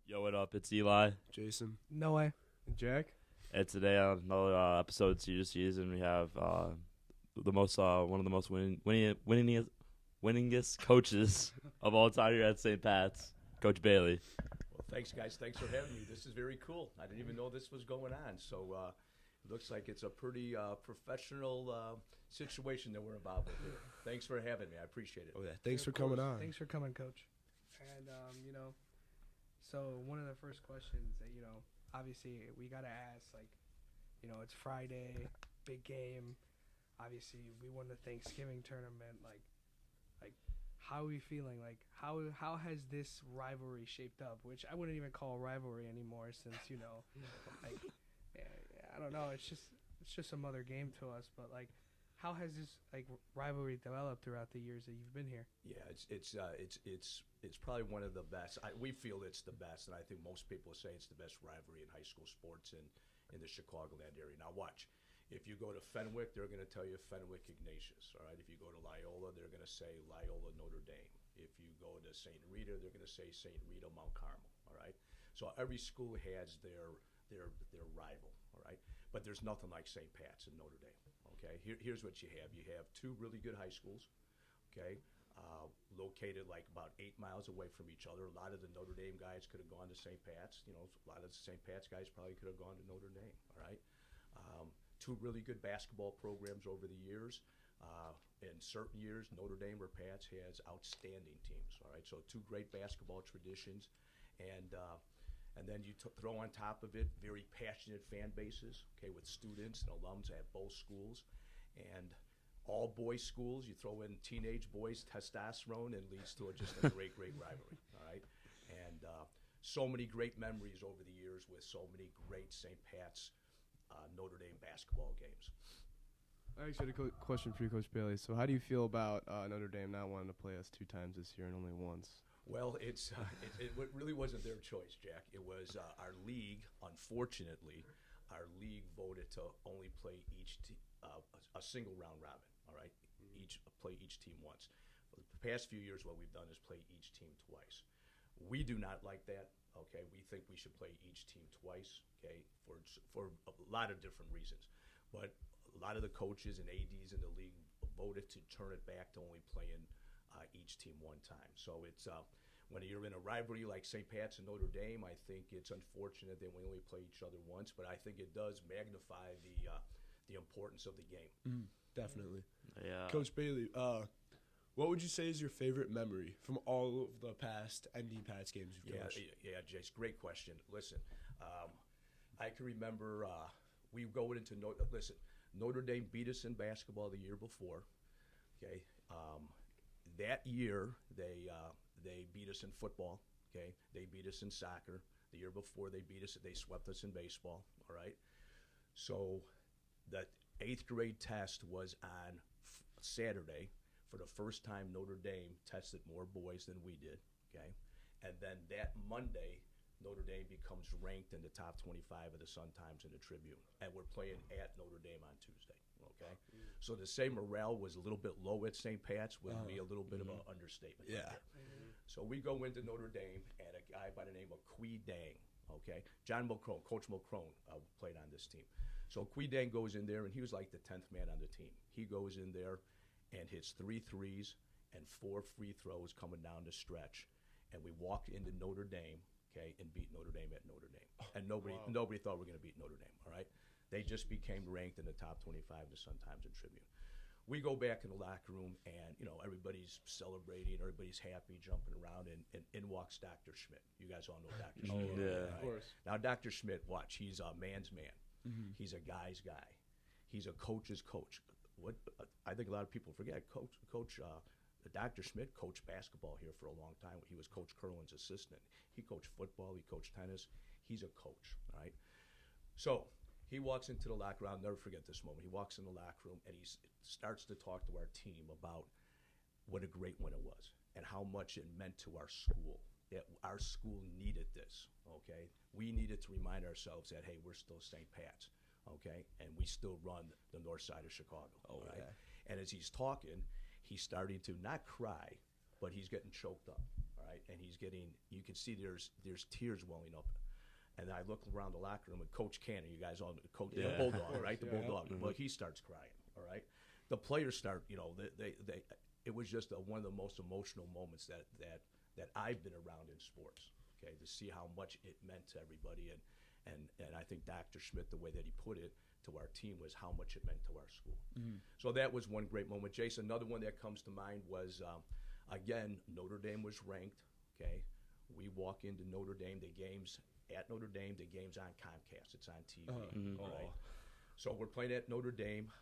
Yo, what up? It's Eli. Jason. No way. Jack. And today on another episode of Season, we have one of the most winningest coaches of all time here at St. Pat's, Coach Bailey. Well, thanks, guys. Thanks for having me. This is very cool. I didn't even know this was going on. So it looks like it's a pretty professional situation that we're involved with here. Thanks for having me. I appreciate it. Oh, yeah. Thanks for coming on. Thanks for coming, Coach. And, so one of the first questions that, obviously we got to ask, it's Friday, big game. Obviously, we won the Thanksgiving tournament. Like, how are we feeling? Like, how has this rivalry shaped up? Which I wouldn't even call a rivalry anymore since, I don't know. It's just some other game to us. But, how has this rivalry developed throughout the years that you've been here? Yeah, it's probably one of the best. We feel it's the best, and I think most people say it's the best rivalry in high school sports in the Chicagoland area. Now watch, if you go to Fenwick, they're going to tell you Fenwick Ignatius. All right, if you go to Loyola, they're going to say Loyola Notre Dame. If you go to St. Rita, they're going to say St. Rita Mount Carmel. All right, so every school has their rival. All right, but there's nothing like St. Pat's and Notre Dame. Okay, here's what you have. You have two really good high schools, okay, located like about 8 miles away from each other. A lot of the Notre Dame guys could have gone to St. Pat's. A lot of the St. Pat's guys probably could have gone to Notre Dame, all right? Two really good basketball programs over the years. In certain years, Notre Dame or Pat's has outstanding teams, all right? So two great basketball traditions. And then you throw on top of it very passionate fan bases, okay, with students and alums at both schools. And all boys schools, you throw in teenage boys testosterone, and leads to just a great rivalry, all right? And so many great memories over the years with so many great St. Pat's Notre Dame basketball games. I actually had a question for you, Coach Bailey. So how do you feel about Notre Dame not wanting to play us 2 times this year and only once? Well, it really wasn't their choice, Jack. It was our league. Unfortunately, our league voted to only play a single round robin. All right, play each team once. For the past few years, what we've done is play each team twice. We do not like that. Okay, we think we should play each team twice. Okay, for a lot of different reasons, but a lot of the coaches and ads in the league voted to turn it back to only playing each team one time. So it's when you're in a rivalry like St. Pat's and Notre Dame, I think it's unfortunate that we only play each other once, but I think it does magnify the importance of the game. Definitely. Yeah. Coach Bailey, what would you say is your favorite memory from all of the past ND Pats games you've coached? Yeah, Jace, great question. Listen, I can remember we go into Notre Dame beat us in basketball the year before. Okay. That year, they beat us in football. Okay, they beat us in soccer. The year before, they swept us in baseball. All right. So, the 8th grade test was on Saturday. For the first time, Notre Dame tested more boys than we did. Okay, and then that Monday, Notre Dame becomes ranked in the top 25 of the Sun-Times and the Tribune, and we're playing at Notre Dame on Tuesday. Okay, so to say morale was a little bit low at St. Pat's would be a little bit of an understatement. Yeah. Right. So we go into Notre Dame, and a guy by the name of Kui Dang, okay, John Mulcrone, Coach Mulcrone played on this team. So Kui Dang goes in there, and he was like the 10th man on the team. He goes in there and hits 3 threes and 4 free throws coming down the stretch, and we walked into Notre Dame, okay, and beat Notre Dame at Notre Dame. And nobody thought we were going to beat Notre Dame, all right? They just became ranked in the top 25 of the Sun-Times and Tribune. We go back in the locker room, and, everybody's celebrating, everybody's happy, jumping around, and in walks Dr. Schmidt. You guys all know Dr. Schmidt. Yeah. Right? Of course. Now, Dr. Schmidt, watch, he's a man's man. Mm-hmm. He's a guy's guy. He's a coach's coach. What I think a lot of people forget, Dr. Schmidt coached basketball here for a long time. He was Coach Curlin's assistant. He coached football. He coached tennis. He's a coach, all right? So he walks into the locker room. I'll never forget this moment. He walks in the locker room, and he starts to talk to our team about what a great win it was and how much it meant to our school, that our school needed this, okay? We needed to remind ourselves that, hey, we're still St. Pat's, okay? And we still run the north side of Chicago, right? Yeah. And as he's talking, he's starting to not cry, but he's getting choked up, all right? right? And he's getting, you can see there's tears welling up. And I look around the locker room, and Coach Cannon, you guys all, the Bulldog, right? The Bulldog. Mm-hmm. Well, he starts crying, all right? The players start, it was just one of the most emotional moments that I've been around in sports, okay, to see how much it meant to everybody. And I think Dr. Schmidt, the way that he put it to our team was how much it meant to our school. So that was one great moment. Jason, another one that comes to mind was, again, Notre Dame was ranked, okay? We walk into Notre Dame, the game's at Notre Dame, the game's on Comcast. It's on TV, right? So we're playing at Notre Dame.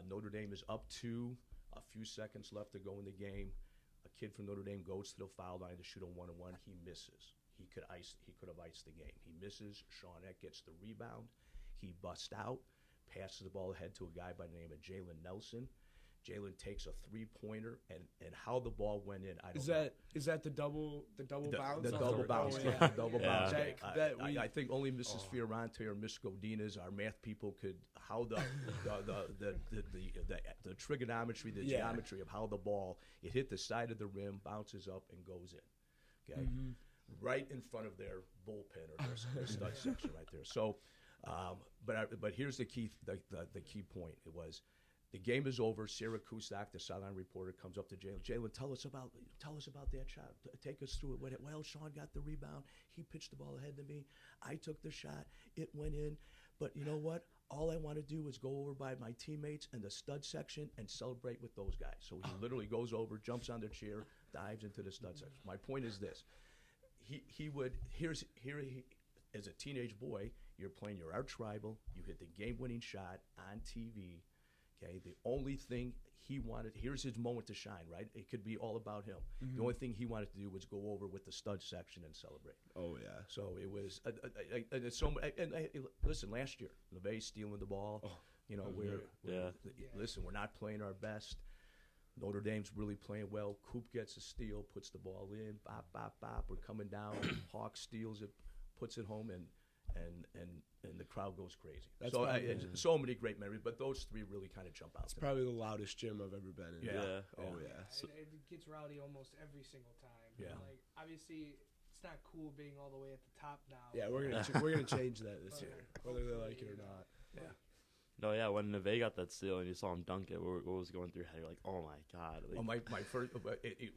Notre Dame is up 2, a few seconds left to go in the game. A kid from Notre Dame goes to the foul line to shoot a 1-on-1. He misses. He could have iced the game. He misses. Shawnette gets the rebound. He busts out, passes the ball ahead to a guy by the name of Jalen Nelson. Jalen takes a 3-pointer, and how the ball went in, I don't know. Is that the double bounce? The double bounce, yeah. the double bounce. That I think only Mrs. Fiorante or Miss Godinez, our math people, could how the trigonometry, the geometry of how the ball it hit the side of the rim, bounces up, and goes in. Okay, right in front of their bullpen or their stud section right there. So, but here's the key key point. It was. The game is over. Sarah Cusack, the sideline reporter, comes up to Jalen. Jalen, tell us about that shot. Take us through it. Well, Sean got the rebound. He pitched the ball ahead to me. I took the shot. It went in. But you know what? All I want to do is go over by my teammates in the stud section and celebrate with those guys. So he literally goes over, jumps on their chair, dives into the stud section. My point is this: as a teenage boy, you're playing your arch rival. You hit the game-winning shot on TV. Okay, the only thing he wanted, here's his moment to shine, right? It could be all about him. The only thing he wanted to do was go over with the stud section and celebrate. Oh, yeah. So it was, listen, last year, LeVay stealing the ball. Listen, we're not playing our best. Notre Dame's really playing well. Coop gets a steal, puts the ball in, bop, bop, bop. We're coming down. Hawk steals it, puts it home, and the crowd goes crazy. So many great memories, but those 3 really kind of jump out. It's probably the loudest gym I've ever been in. Yeah. Oh yeah. So, it gets rowdy almost every single time. Yeah. Like obviously, it's not cool being all the way at the top now. Yeah, we're gonna change that this year, whether they like it or not. Yeah. No, yeah. When Neve got that steal and you saw him dunk it, what was going through your head? You're like, oh my god. Like, My first.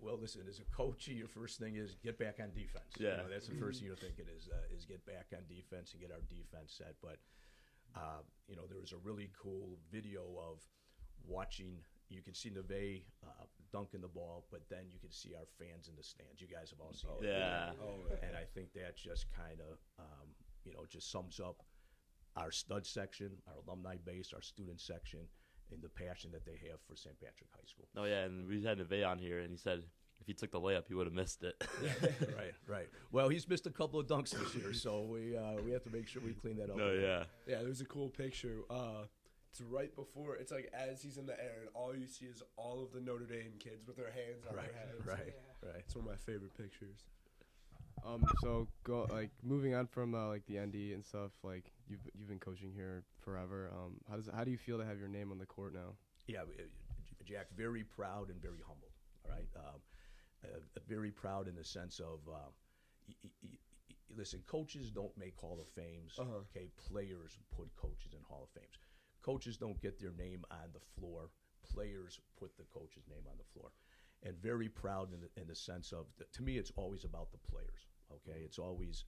Well, listen. As a coach, your first thing is get back on defense. Yeah. That's the first thing you're thinking is get back on defense and get our defense set. But there was a really cool video of watching. You can see Neve dunking the ball, but then you can see our fans in the stands. You guys have all seen it. Yeah. And I think that just kind of just sums up our stud section, our alumni base, our student section, and the passion that they have for St. Patrick High School. Oh yeah, and we had Neve on here, and he said if he took the layup, he would have missed it. Right. Well, he's missed a couple of dunks this year, so we have to make sure we clean that up. No, yeah. Yeah, there's a cool picture. It's right before. It's like as he's in the air, and all you see is all of the Notre Dame kids with their hands on their heads. Right. It's one of my favorite pictures. So moving on from the ND and stuff, like you've been coaching here forever. How do you feel to have your name on the court now? Yeah, Jack, very proud and very humble. All right, very proud in the sense of, listen, coaches don't make Hall of Fames. Okay, players put coaches in Hall of Fames. Coaches don't get their name on the floor. Players put the coach's name on the floor. And very proud in the sense of, to me, it's always about the players. Okay, it's always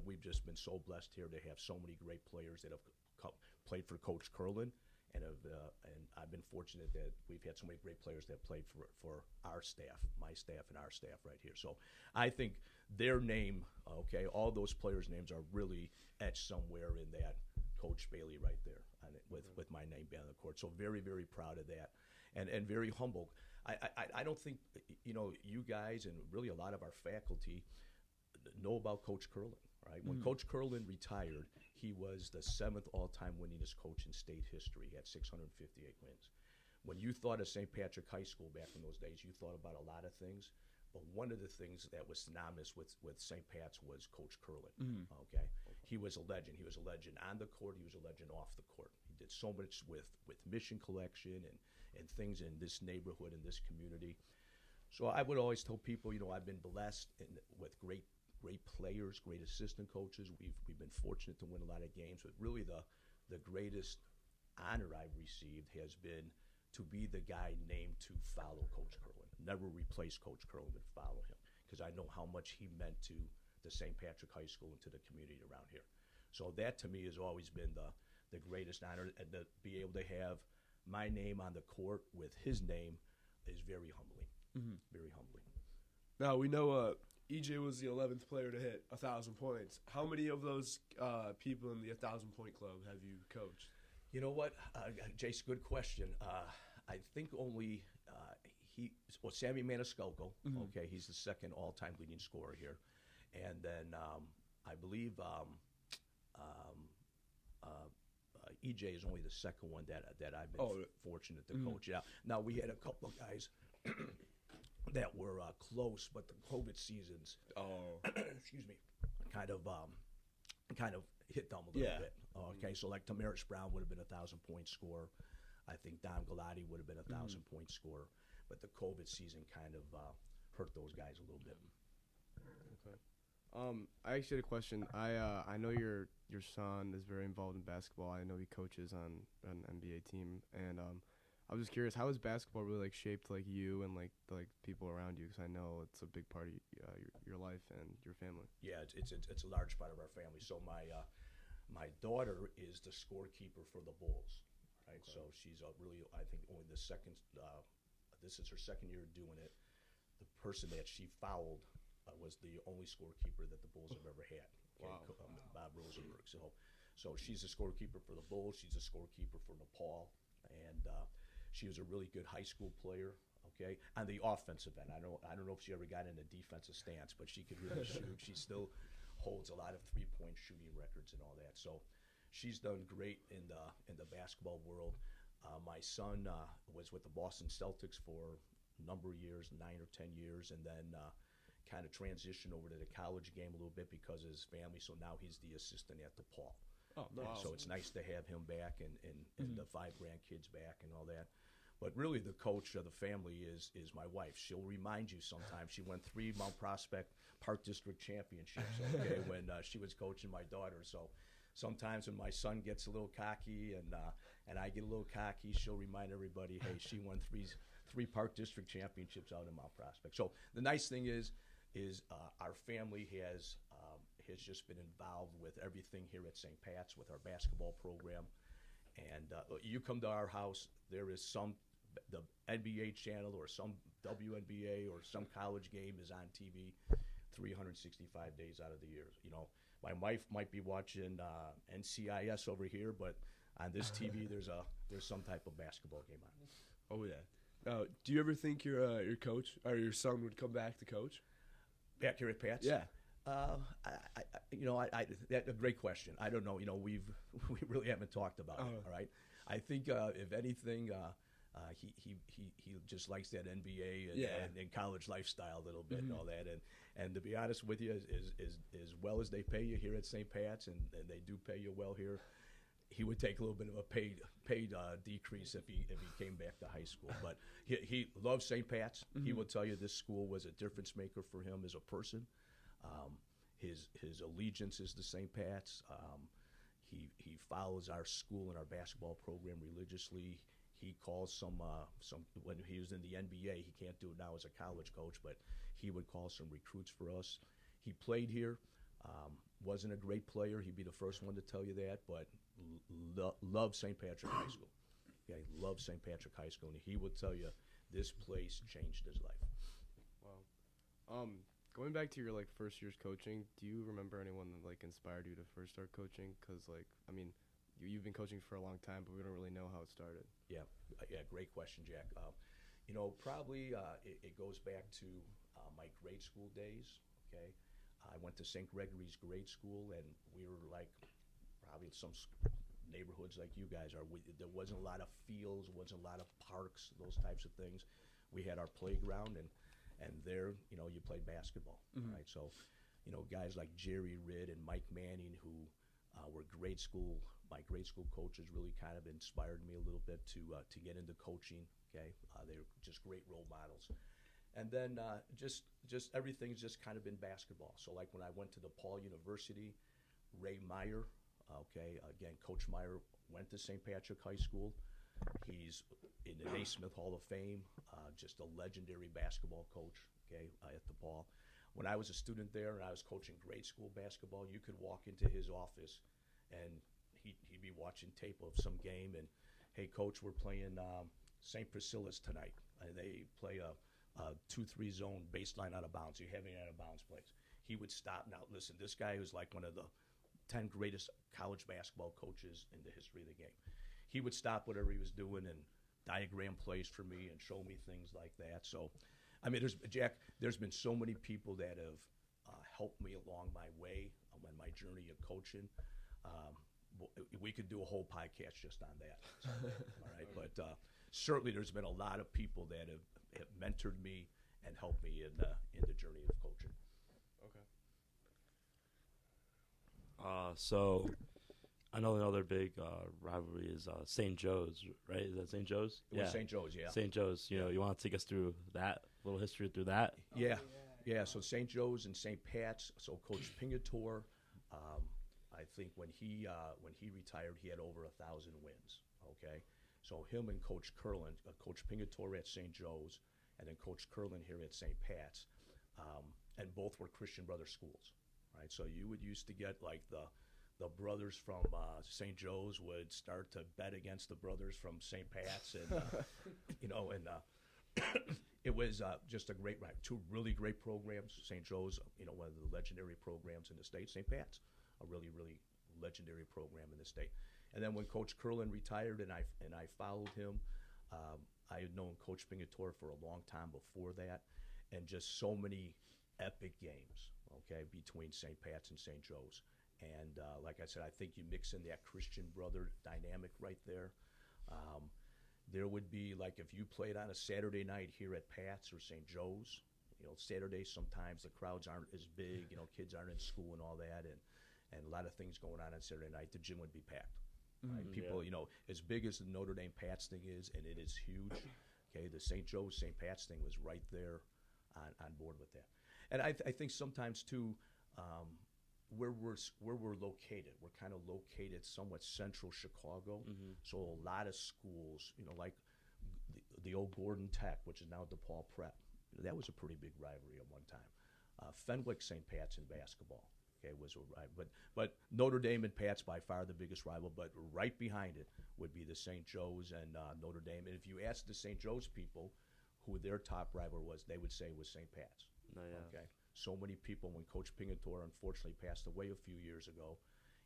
we've just been so blessed here to have so many great players that have played for Coach Curlin, and I've been fortunate that we've had so many great players that played for our staff, my staff, and our staff right here. So I think their name, okay, all those players' names are really etched somewhere in that Coach Bailey right there, with my name being on the court. So very, very proud of that, and very humble. I don't think you guys and really a lot of our faculty know about Coach Curlin, right? When Coach Curlin retired, he was the 7th all-time winningest coach in state history. He had 658 wins. When you thought of St. Patrick High School back in those days, you thought about a lot of things, but one of the things that was synonymous with St. Pat's was Coach Curlin. Okay, he was a legend. He was a legend on the court. He was a legend off the court. He did so much with mission collection and things in this neighborhood, in this community. So I would always tell people, I've been blessed with great players, great assistant coaches. We've been fortunate to win a lot of games, but really the greatest honor I've received has been to be the guy named to follow Coach Curlin. Never replace Coach Curlin, but follow him, because I know how much he meant to the St. Patrick High School and to the community around here. So that to me has always been the greatest honor, and to be able to have my name on the court with his name is very humbling. Very humbling. Now we know EJ was the 11th player to hit 1,000 points. How many of those people in the 1,000-point club have you coached? You know what, Jace, good question. I think only Sammy Maniscalco, okay, he's the second all-time leading scorer here. And then I believe EJ is only the second one that I've been fortunate to coach. Yeah. Now, we had a couple of guys that were close, but the COVID seasons, excuse me, kind of hit them a little bit. Okay, so like Tamaris Brown would have been 1,000-point scorer. I think Don Galati would have been 1,000-point scorer, but the COVID season kind of hurt those guys a little bit. Okay. I actually had a question. I know your son is very involved in basketball. I know he coaches on an NBA team, and I was just curious, how has basketball really shaped you and the people around you? Because I know it's a big part of your life and your family. Yeah, it's a large part of our family. So my daughter is the scorekeeper for the Bulls, right? Okay. So she's really, I think, only the second. This is her second year doing it. The person that she fouled was the only scorekeeper that the Bulls have ever had. Okay? Wow. Bob Rosenberg. So she's a scorekeeper for the Bulls. She's a scorekeeper for Nepal, and she was a really good high school player. Okay, on the offensive end, I don't know if she ever got in a defensive stance, but she could really shoot. She still holds a lot of three-point shooting records and all that. So she's done great in the basketball world. My son was with the Boston Celtics for a number of years, 9 or 10 years, and then kind of transitioned over to the college game a little bit because of his family. So now he's the assistant at DePaul. Oh, nice. So it's nice to have him back and the 5 grandkids back and all that. But really, the coach of the family is my wife. She'll remind you sometimes. She won 3 Mount Prospect Park District championships, okay, when she was coaching my daughter. So sometimes when my son gets a little cocky and I get a little cocky, she'll remind everybody, hey, she won 3 Park District championships out in Mount Prospect. So the nice thing is our family has just been involved with everything here at St. Pat's with our basketball program. And you come to our house, there is the NBA channel or some WNBA or some college game is on TV 365 days out of the year. My wife might be watching NCIS over here, but on this TV there's some type of basketball game on. Oh yeah. Do you ever think your coach or your son would come back to coach? Back here at Pat's? Yeah. That's a great question. I don't know. We really haven't talked about it. All right. I think if anything, he just likes that NBA and college lifestyle a little bit and all that. And to be honest with you, as well as they pay you here at St. Pat's, and they do pay you well here, he would take a little bit of a paid decrease if he came back to high school. But he loves St. Pat's. He will tell you this school was a difference maker for him as a person. His allegiance is to St. Pat's. He follows our school and our basketball program religiously. He calls some when he was in the NBA. He can't do it now as a college coach, but he would call some recruits for us. He played here. Wasn't a great player. He'd be the first one to tell you that, but loved St. Patrick High School. Yeah, he loved St. Patrick High School, and he would tell you this place changed his life. Wow. Going back to your first year's coaching, do you remember anyone that inspired you to first start coaching? Because you've been coaching for a long time, but we don't really know how it started. Yeah, great question, Jack. Probably it goes back to my grade school days. Okay, I went to St. Gregory's grade school, and we were probably some neighborhoods like you guys are. There wasn't a lot of fields, wasn't a lot of parks, those types of things. We had our playground, and there, you played basketball, right? So, guys like Jerry Ridd and Mike Manning, who were my grade school coaches, really kind of inspired me a little bit to get into coaching. Okay, they were just great role models. And then just everything's just kind of been basketball. So like when I went to DePaul University, Ray Meyer, okay, again, Coach Meyer went to St. Patrick High School. He's in the Naismith Hall of Fame, just a legendary basketball coach, okay, at DePaul. When I was a student there and I was coaching grade school basketball, you could walk into his office and he'd be watching tape of some game and, hey, coach, we're playing St. Priscilla's tonight. And they play a 2-3 zone baseline out of bounds. You're having out of bounds plays. He would stop. Now, listen, this guy was like one of the 10 greatest college basketball coaches in the history of the game. He would stop whatever he was doing and diagram plays for me and show me things like that. So, I mean, there's been so many people that have helped me along my way on my journey of coaching. We could do a whole podcast just on that. All right, but certainly there's been a lot of people that have mentored me and helped me in the journey of coaching. Okay. So I know another big rivalry is St. Joe's, right? Is that St. Joe's? It was St. Joe's, yeah. St. Joe's. You know, you want to take us through that little history through that? Yeah. So St. Joe's and St. Pat's. So Coach Pingatore, I think when he retired, he had over 1,000 wins. Okay, so him and Coach Curlin, Coach Pingatore at St. Joe's, and then Coach Curlin here at St. Pat's, and both were Christian Brothers schools, right? So you would used to get like the brothers from St. Joe's would start to bet against the brothers from St. Pat's, and it was just a great ride. Two really great programs. St. Joe's, one of the legendary programs in the state. St. Pat's, a really, really legendary program in the state. And then when Coach Curlin retired and I followed him, I had known Coach Pingatore for a long time before that, and just so many epic games, okay, between St. Pat's and St. Joe's. And like I said, I think you mix in that Christian brother dynamic right there. There would be, like, if you played on a Saturday night here at Pat's or St. Joe's, Saturdays sometimes the crowds aren't as big, kids aren't in school and all that, and a lot of things going on Saturday night, the gym would be packed. Right? People, as big as the Notre Dame Pats thing is, and it is huge, okay, the St. Joe's, St. Pat's thing was right there on board with that. And I think sometimes, too, where we're located, we're kind of located somewhat central Chicago, so a lot of schools, like the old Gordon Tech, which is now DePaul Prep, that was a pretty big rivalry at one time. Fenwick St. Pat's in basketball, okay, was a rival, but Notre Dame and Pat's by far the biggest rival, but right behind it would be the St. Joe's and Notre Dame. And if you ask the St. Joe's people who their top rival was, they would say it was St. Pat's. Okay. So many people, when Coach Pingatore unfortunately passed away a few years ago,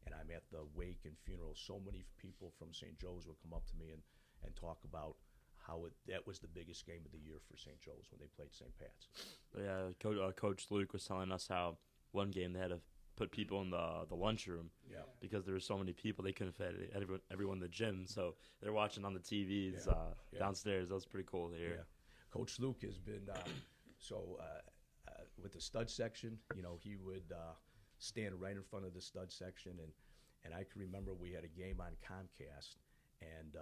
and I'm at the wake and funeral, so many people from St. Joe's would come up to me and talk about how that was the biggest game of the year for St. Joe's when they played St. Pat's. Yeah, Coach Luke was telling us how one game they had to put people in the lunchroom because there were so many people they couldn't fit everyone in the gym, so they're watching on the TVs downstairs. That was pretty cool to hear. Yeah. Coach Luke has been with the stud section, he would stand right in front of the stud section, and I can remember we had a game on Comcast, and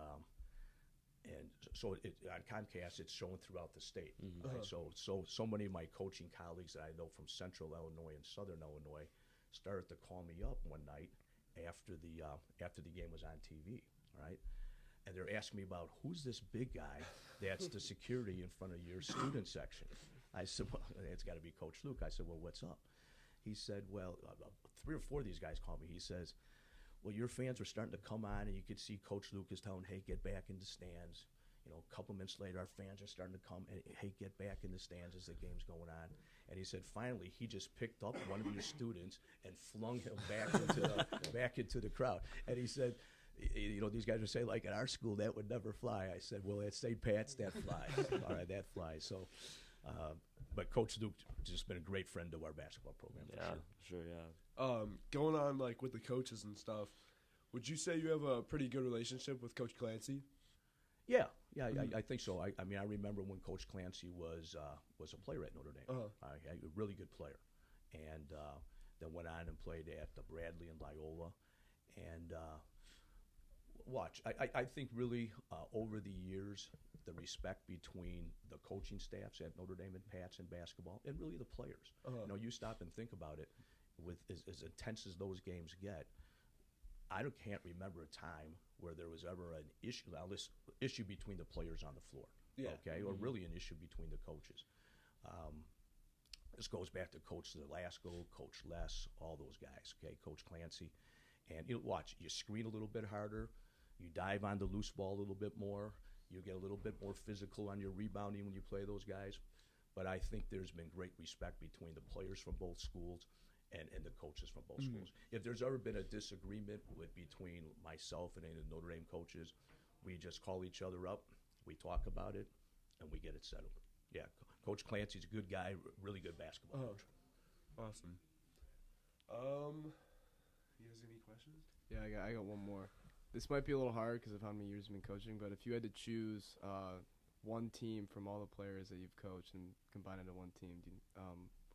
so on Comcast it's shown throughout the state. Right? So many of my coaching colleagues that I know from Central Illinois and Southern Illinois started to call me up one night after the game was on TV, right? And they're asking me about who's this big guy that's the security in front of your student section. I said, well, it's got to be Coach Luke. I said, well, what's up? He said, well, 3 or 4 of these guys called me. He says, well, your fans were starting to come on, and you could see Coach Luke is telling, hey, get back in the stands. A couple minutes later, our fans are starting to come, and hey, get back in the stands as the game's going on. And he said, finally, he just picked up one of your students and flung him back into the crowd. And he said, these guys would say, like, at our school, that would never fly. I said, well, at St. Pat's, that flies. All right, that flies. So, but Coach Luke just been a great friend to our basketball program. For sure. Going on, like, with the coaches and stuff, would you say you have a pretty good relationship with Coach Clancy? Yeah, I think so. I mean, I remember when Coach Clancy was a player at Notre Dame. A really good player, and then went on and played at the Bradley and Loyola, and watch. I think really over the years, the respect between the coaching staffs at Notre Dame and Pats in basketball, and really the players. You stop and think about it. With as intense as those games get, can't remember a time where there was ever an issue. Now, this issue between the players on the floor, okay, or really an issue between the coaches. This goes back to Coach Velasco, Coach Les, all those guys. Okay, Coach Clancy, and watch. You screen a little bit harder, you dive on the loose ball a little bit more, you get a little bit more physical on your rebounding when you play those guys. But I think there's been great respect between the players from both schools and the coaches from both schools. If there's ever been a disagreement between myself and any of the Notre Dame coaches, we just call each other up, we talk about it, and we get it settled. Yeah, Coach Clancy's a good guy, really good basketball coach. Awesome. You guys any questions? Yeah, I got one more. This might be a little hard because of how many years you've been coaching, but if you had to choose one team from all the players that you've coached and combine it into one team,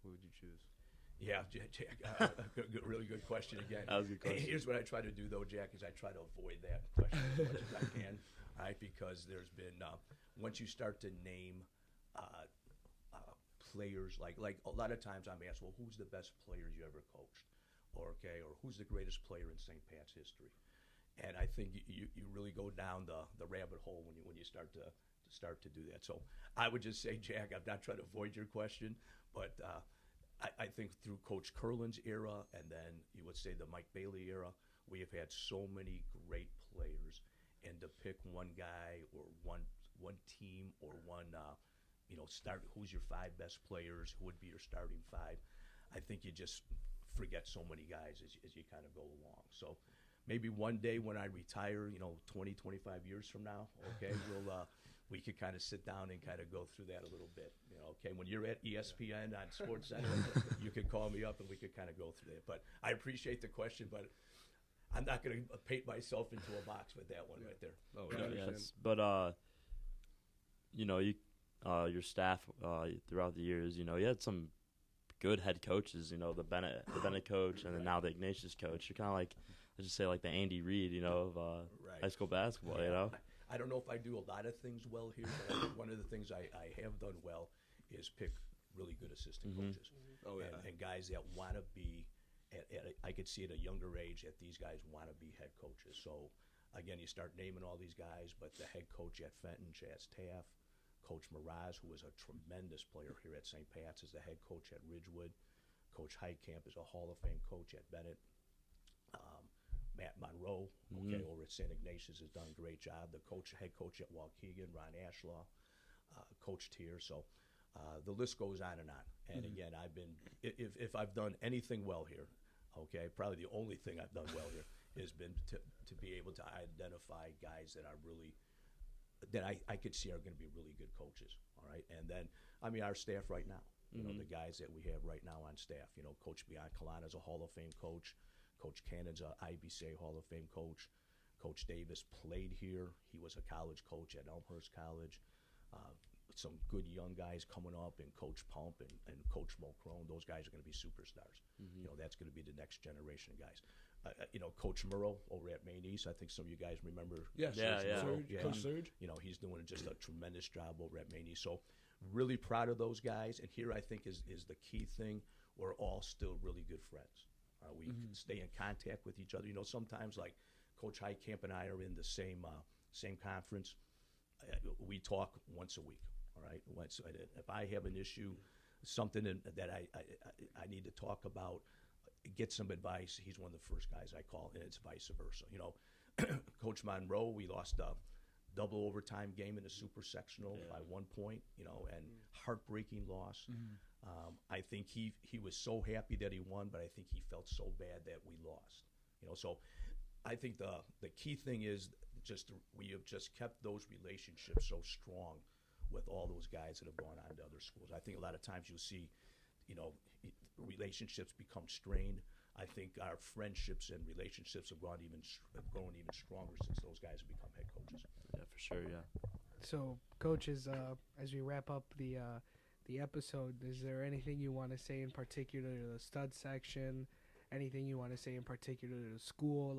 who would you choose? Yeah, Jack, really good question again. That was a good question. Here's what I try to do, though, Jack, is I try to avoid that question as much as I can, all right, because there's been, once you start to name players, like a lot of times I'm asked, well, who's the best players you ever coached? Or who's the greatest player in St. Pat's history? And I think you really go down the rabbit hole when you start to do that. So I would just say, Jack, I'm not trying to avoid your question, but I think through Coach Curlin's era, and then you would say the Mike Bailey era, we have had so many great players, and to pick one guy or one team or one start, who's your five best players, who would be your starting five, I think you just forget so many guys as you kind of go along. So maybe one day when I retire, 20, 25 years from now, okay, we could kind of sit down and kind of go through that a little bit. Okay, when you're at ESPN on SportsCenter, you can call me up and we could kind of go through that. But I appreciate the question, but I'm not going to paint myself into a box with that one right there. Oh, Yes, but your staff throughout the years, you had some good head coaches. The Bennett coach, and then now the Ignatius coach. You're kind of like, let's just say, like the Andy Reid, of high school basketball. I don't know if I do a lot of things well here, but I think one of the things I have done well is pick really good assistant coaches. Oh, yeah. And guys that want to be, I could see at a younger age that these guys want to be head coaches. So, again, you start naming all these guys, but the head coach at Fenton, Chaz Taft, Coach Miraz, who was a tremendous player here at St. Pat's, is the head coach at Ridgewood. Coach Heitkamp is a Hall of Fame coach at Bennett. Matt Monroe, over at St. Ignatius, has done a great job. The head coach at Waukegan, Ron Ashlaw, coached here. So the list goes on and on. And again, if I've done anything well here, probably the only thing I've done well here has been to be able to identify guys that are really, that I could see are going to be really good coaches. All right, and then our staff right now, the guys that we have right now on staff. Coach Biancalana is a Hall of Fame coach. Coach Cannon's a IBCA Hall of Fame coach. Coach Davis played here. He was a college coach at Elmhurst College. Some good young guys coming up, and Coach Pump and Coach Mulcrone. Those guys are going to be superstars. That's going to be the next generation of guys. Coach Murrow over at Maine East. I think some of you guys remember. Yes, yeah. Coach Surge. He's doing just a tremendous job over at Maine East. So really proud of those guys. And here I think is the key thing. We're all still really good friends. We can stay in contact with each other. Sometimes like Coach Heitkamp and I are in the same conference. We talk once a week. All right. If I have an issue, something that I need to talk about, get some advice, he's one of the first guys I call, and it's vice versa. Coach Monroe, we lost a double overtime game in the super sectional by 1 point. And heartbreaking loss. I think he was so happy that he won, but I think he felt so bad that we lost. So I think the key thing is we have just kept those relationships so strong with all those guys that have gone on to other schools. I think a lot of times you'll see, relationships become strained. I think our friendships and relationships have grown even stronger since those guys have become head coaches. Yeah, for sure. Yeah. So, coaches, as we wrap up the episode, is there anything you want to say in particular to the stud section? Anything you want to say in particular to the school?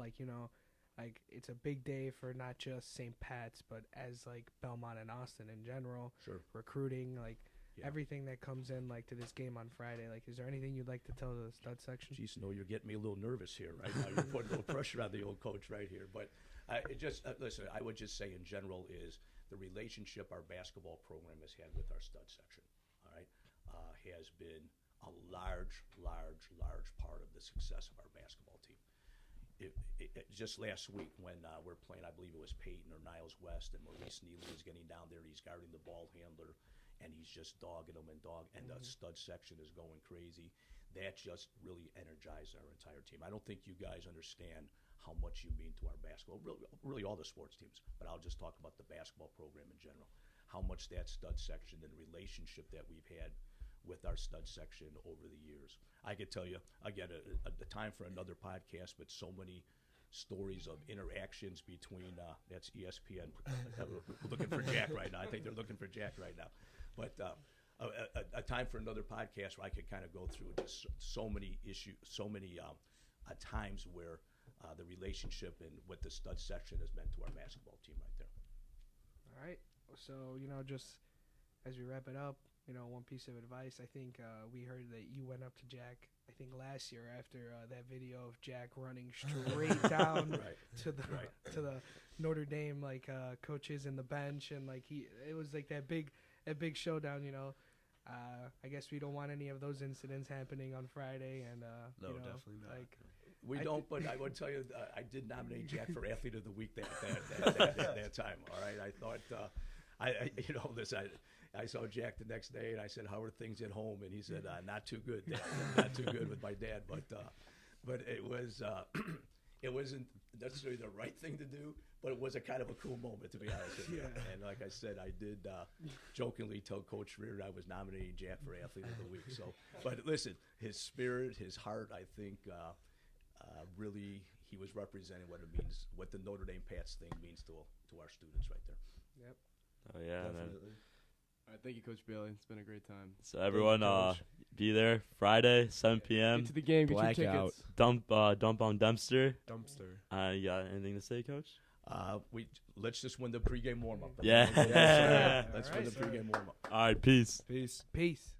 like it's a big day for not just St. Pat's, but as like Belmont and Austin in general. Sure. Recruiting, like Yeah. everything that comes in like to this game on Friday. Like, is there anything you'd like to tell the stud section? Geez, no, you're getting me a little nervous here right now. You're putting a little pressure on the old coach right here. But listen, I would just say in general is the relationship our basketball program has had with our stud section, all right, has been a large part of the success of our basketball team. Just last week when we're playing, I believe it was Peyton or Niles West, and Maurice Neely is getting down there. He's guarding the ball handler, and he's just dogging them and the stud section is going crazy. That just really energized our entire team. I don't think you guys understand how much you mean to our basketball, really all the sports teams, but I'll just talk about the basketball program in general, how much that stud section and the relationship that we've had with our stud section over the years. I could tell you, again, a time for another podcast, but so many stories of interactions between, that's ESPN, looking for Jack right now. I think they're looking for Jack right now. But a time for another podcast where I could kind of go through just so many issues, so many times where the relationship and what the stud section has meant to our basketball team right there. All right. So, just as we wrap it up, one piece of advice. I think we heard that you went up to Jack, I think last year after that video of Jack running straight down to the Notre Dame coaches in the bench, and it was like that big showdown. I guess we don't want any of those incidents happening on Friday, and No, definitely not. We don't, but I would tell you, I did nominate Jack for Athlete of the Week that time. All right, I thought, listen, I saw Jack the next day, and I said, "How are things at home?" And he said, "Not too good, Dad. Not too good with my dad." But it was it wasn't necessarily the right thing to do, but it was a kind of a cool moment, to be honest with you. Yeah. And like I said, I did jokingly tell Coach Reardon I was nominating Jack for Athlete of the Week. So, but listen, his spirit, his heart, I think. Really, he was representing what it means, what the Notre Dame Pats thing means to our students right there. Yep. Oh yeah, Definitely. All right, thank you, Coach Bailey. It's been a great time. So everyone, be there Friday, 7 p.m. Get to the game. Get your Blackout. tickets. Dump on Dempster. Dumpster. You got anything to say, Coach? Let's just win the pregame warm up. Yeah. Let's win the pregame warm up. All right, peace. Peace. Peace.